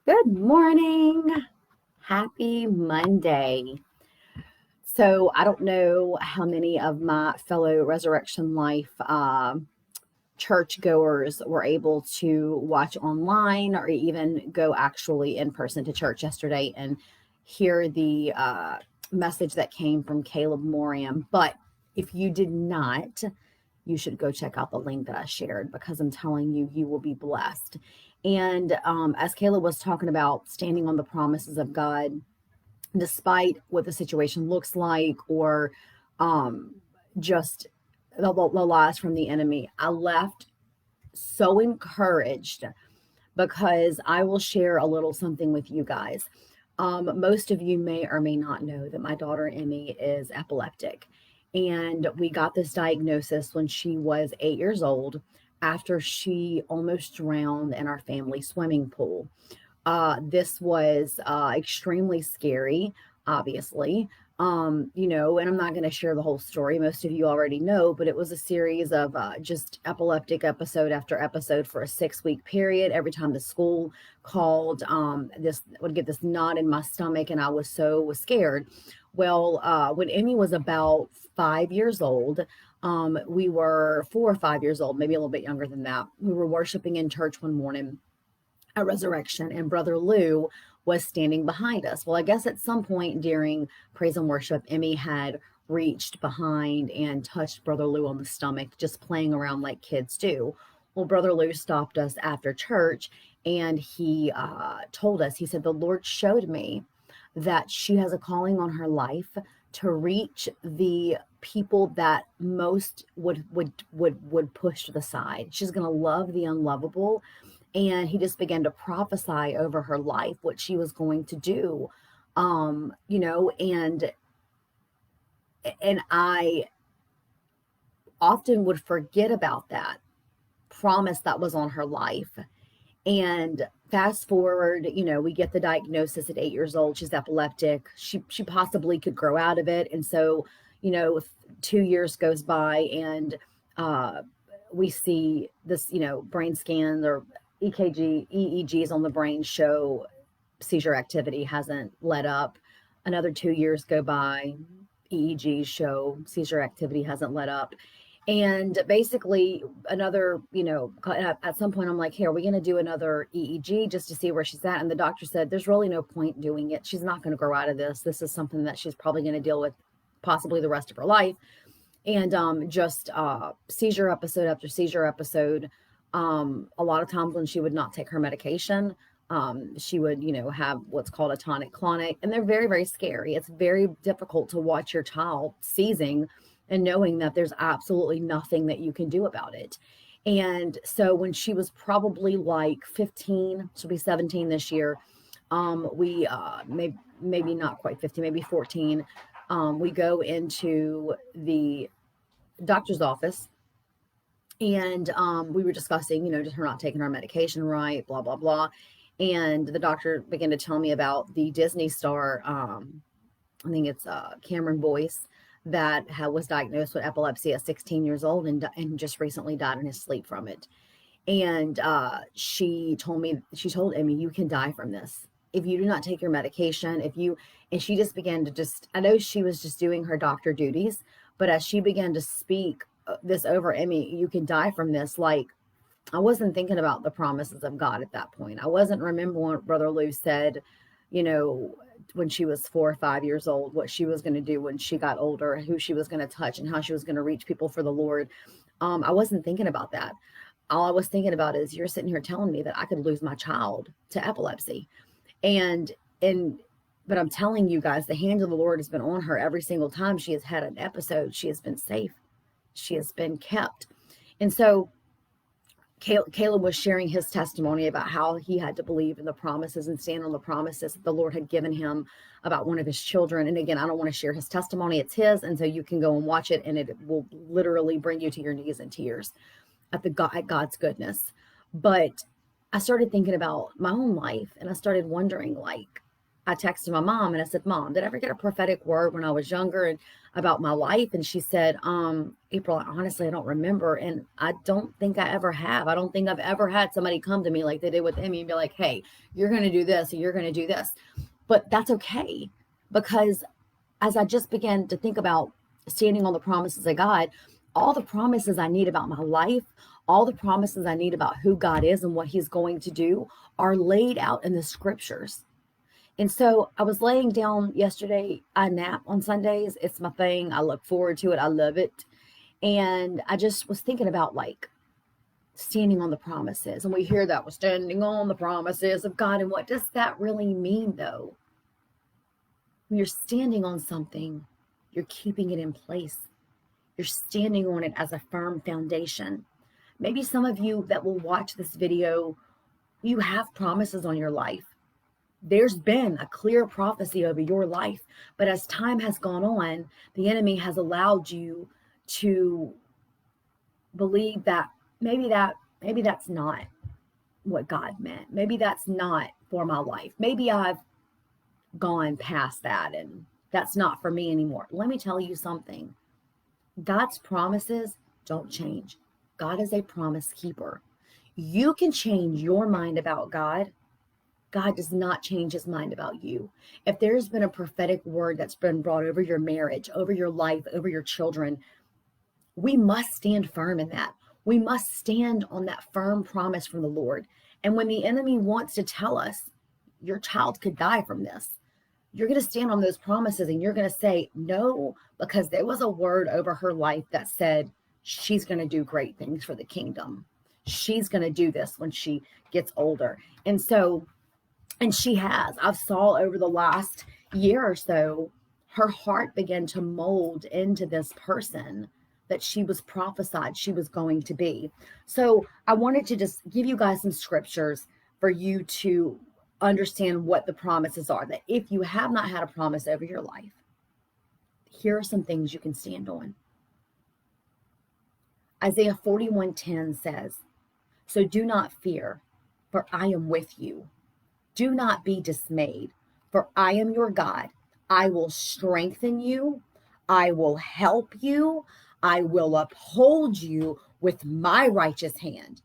Good morning. Happy Monday. So, I don't know how many of my fellow Resurrection Life churchgoers were able to watch online or even go actually in person to church yesterday and hear the message that came from Caleb Moriam. But if you did not, you should go check out the link that I shared because I'm telling you, you will be blessed. And as Caleb was talking about standing on the promises of God, despite what the situation looks like or um, just the lies from the enemy, I left so encouraged because I will share a little something with you guys. Most of you may or may not know that my daughter Emmy is epileptic. And we got this diagnosis when she was 8 years old after she almost drowned in our family swimming pool. This was extremely scary, obviously. And I'm not going to share the whole story. Most of you already know, but it was a series of just epileptic episode after episode for a 6 week period. Every time the school called, this would get this knot in my stomach, and I was so scared. Well, when Emmy was about 5 years old, we were 4 or 5 years old, maybe a little bit younger than that. We were worshiping in church one morning at Resurrection, and Brother Lou was standing behind us. Well, I guess at some point during praise and worship, Emmy had reached behind and touched Brother Lou on the stomach, just playing around like kids do. Well, Brother Lou stopped us after church and he told us, he said, the Lord showed me that she has a calling on her life to reach the people that most would push to the side. She's going to love the unlovable, and he just began to prophesy over her life what she was going to do. And I often would forget about that promise that was on her life. And fast forward, we get the diagnosis at 8 years old. She's epileptic. She possibly could grow out of it. And so, 2 years goes by, and uh, we see this, brain scans or EEGs on the brain show seizure activity hasn't let up. Another 2 years go by, EEGs show seizure activity hasn't let up. And basically, another, at some point, I'm like, hey, are we going to do another EEG just to see where she's at? And the doctor said, there's really no point doing it. She's not going to grow out of this. This is something that she's probably going to deal with possibly the rest of her life. And just seizure episode after seizure episode. A lot of times when she would not take her medication, she would, have what's called a tonic clonic, and they're very, very scary. It's very difficult to watch your child seizing and knowing that there's absolutely nothing that you can do about it. And so when she was probably like 15, she'll be 17 this year. We maybe not quite 15, maybe 14. We go into the doctor's office, and we were discussing, just her not taking her medication right, blah blah blah. And the doctor began to tell me about the Disney star, I think it's Cameron Boyce, that was diagnosed with epilepsy at 16 years old, and just recently died in his sleep from it. And she told Emmy, you can die from this if you do not take your medication. And she just began to I know she was just doing her doctor duties, but as she began to speak this over Emmy, you can die from this. Like, I wasn't thinking about the promises of God at that point. I wasn't remembering what Brother Lou said, you know, when she was 4 or 5 years old, what she was going to do when she got older, who she was going to touch, and how she was going to reach people for the Lord. I wasn't thinking about that. All I was thinking about is, you're sitting here telling me that I could lose my child to epilepsy. And, and, but I'm telling you guys, the hand of the Lord has been on her every single time she has had an episode. She has been safe. She has been kept. And so Caleb was sharing his testimony about how he had to believe in the promises and stand on the promises that the Lord had given him about one of his children. And again, I don't want to share his testimony. It's his. And so you can go and watch it, and it will literally bring you to your knees in tears at God's goodness. But I started thinking about my own life, and I started wondering, like, I texted my mom and I said, Mom, did I ever get a prophetic word when I was younger and about my life? And she said, April, honestly, I don't remember. And I don't think I ever have. I don't think I've ever had somebody come to me like they did with Emmy and be like, hey, you're going to do this or you're going to do this. But that's okay, because as I just began to think about standing on the promises of God, all the promises I need about my life, all the promises I need about who God is and what he's going to do are laid out in the scriptures. And so I was laying down yesterday. I nap on Sundays. It's my thing. I look forward to it. I love it. And I just was thinking about like standing on the promises. And we hear that we're standing on the promises of God. And what does that really mean, though? When you're standing on something, you're keeping it in place. You're standing on it as a firm foundation. Maybe some of you that will watch this video, you have promises on your life. There's been a clear prophecy over your life, but as time has gone on, the enemy has allowed you to believe that maybe that's not what God meant. Maybe that's not for my life. Maybe I've gone past that and that's not for me anymore. Let me tell you something. God's promises don't change. God is a promise keeper. You can change your mind about God. God does not change his mind about you. If there's been a prophetic word that's been brought over your marriage, over your life, over your children, we must stand firm in that. We must stand on that firm promise from the Lord. And when the enemy wants to tell us, your child could die from this, you're going to stand on those promises and you're going to say, no, because there was a word over her life that said she's going to do great things for the kingdom. She's going to do this when she gets older. And she has. I've saw over the last year or so, her heart began to mold into this person that she was prophesied she was going to be. So I wanted to just give you guys some scriptures for you to understand what the promises are. That if you have not had a promise over your life, here are some things you can stand on. Isaiah 41:10 says, so do not fear, for I am with you. Do not be dismayed, for I am your God. I will strengthen you. I will help you. I will uphold you with my righteous hand.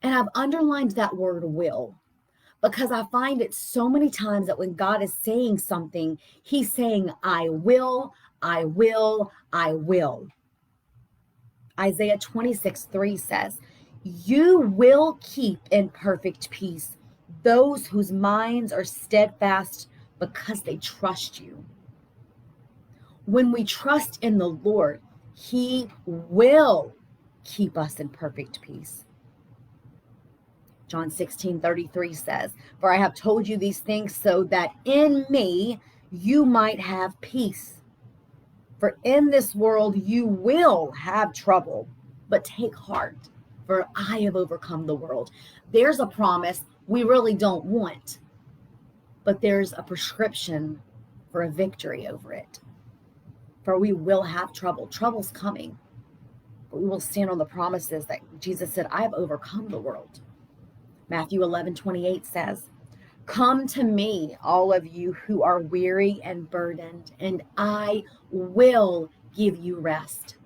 And I've underlined that word will, because I find it so many times that when God is saying something, he's saying, I will, I will, I will. Isaiah 26:3 says, you will keep in perfect peace those whose minds are steadfast because they trust you. When we trust in the Lord, he will keep us in perfect peace. John 16:33 says, for I have told you these things so that in me you might have peace. For in this world you will have trouble, but take heart, for I have overcome the world. There's a promise we really don't want, but there's a prescription for a victory over it. For we will have trouble. Trouble's coming, but we will stand on the promises that Jesus said, I have overcome the world. Matthew 11:28 says, come to me, all of you who are weary and burdened, and I will give you rest.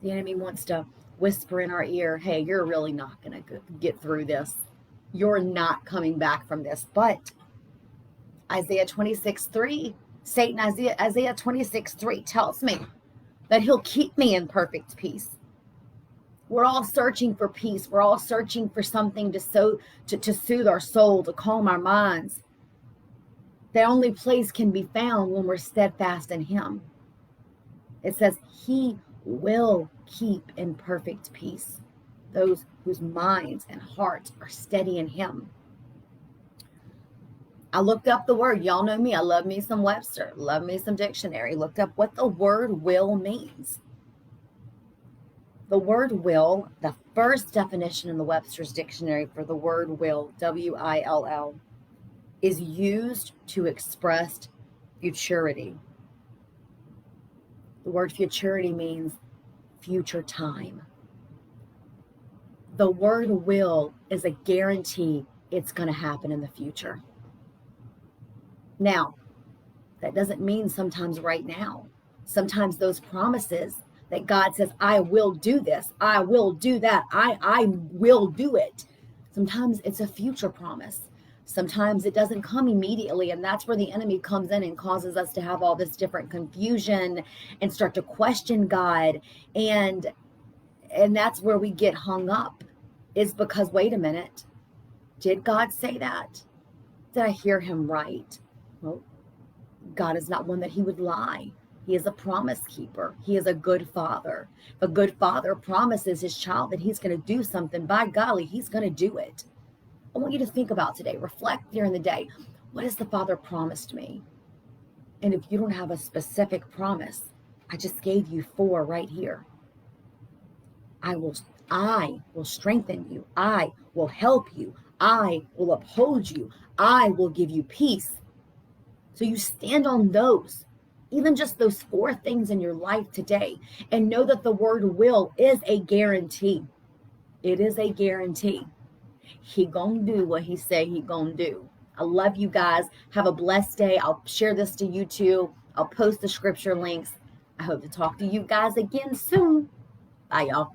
The enemy wants to whisper in our ear, hey, you're really not going to get through this. You're not coming back from this. But Isaiah 26:3, Isaiah 26:3 tells me that he'll keep me in perfect peace. We're all searching for peace. We're all searching for something to soothe our soul, to calm our minds. The only place can be found when we're steadfast in him. It says he will keep in perfect peace those whose minds and hearts are steady in him. I looked up the word. Y'all know me. I love me some Webster, love me some dictionary. Looked up what the word will means. The word will, the first definition in the Webster's dictionary for the word will, W-I-L-L, is used to express futurity. The word futurity means future time. The word will is a guarantee it's going to happen in the future. Now, that doesn't mean sometimes right now. Sometimes those promises that God says, I will do this, I will do that, I will do it. Sometimes it's a future promise. Sometimes it doesn't come immediately, and that's where the enemy comes in and causes us to have all this different confusion and start to question God. And that's where we get hung up, is because, wait a minute, did God say that? Did I hear him right? Well, God is not one that he would lie. He is a promise keeper. He is a good father. If a good father promises his child that he's going to do something, by golly, he's going to do it. I want you to think about today, reflect during the day. What has the Father promised me? And if you don't have a specific promise, I just gave you 4 right here. I will strengthen you. I will help you. I will uphold you. I will give you peace. So you stand on those, even just those 4 things in your life today, and know that the word will is a guarantee. It is a guarantee. He gonna do what he say he gonna do. I love you guys. Have a blessed day. I'll share this to you too. I'll post the scripture links. I hope to talk to you guys again soon. Bye, y'all.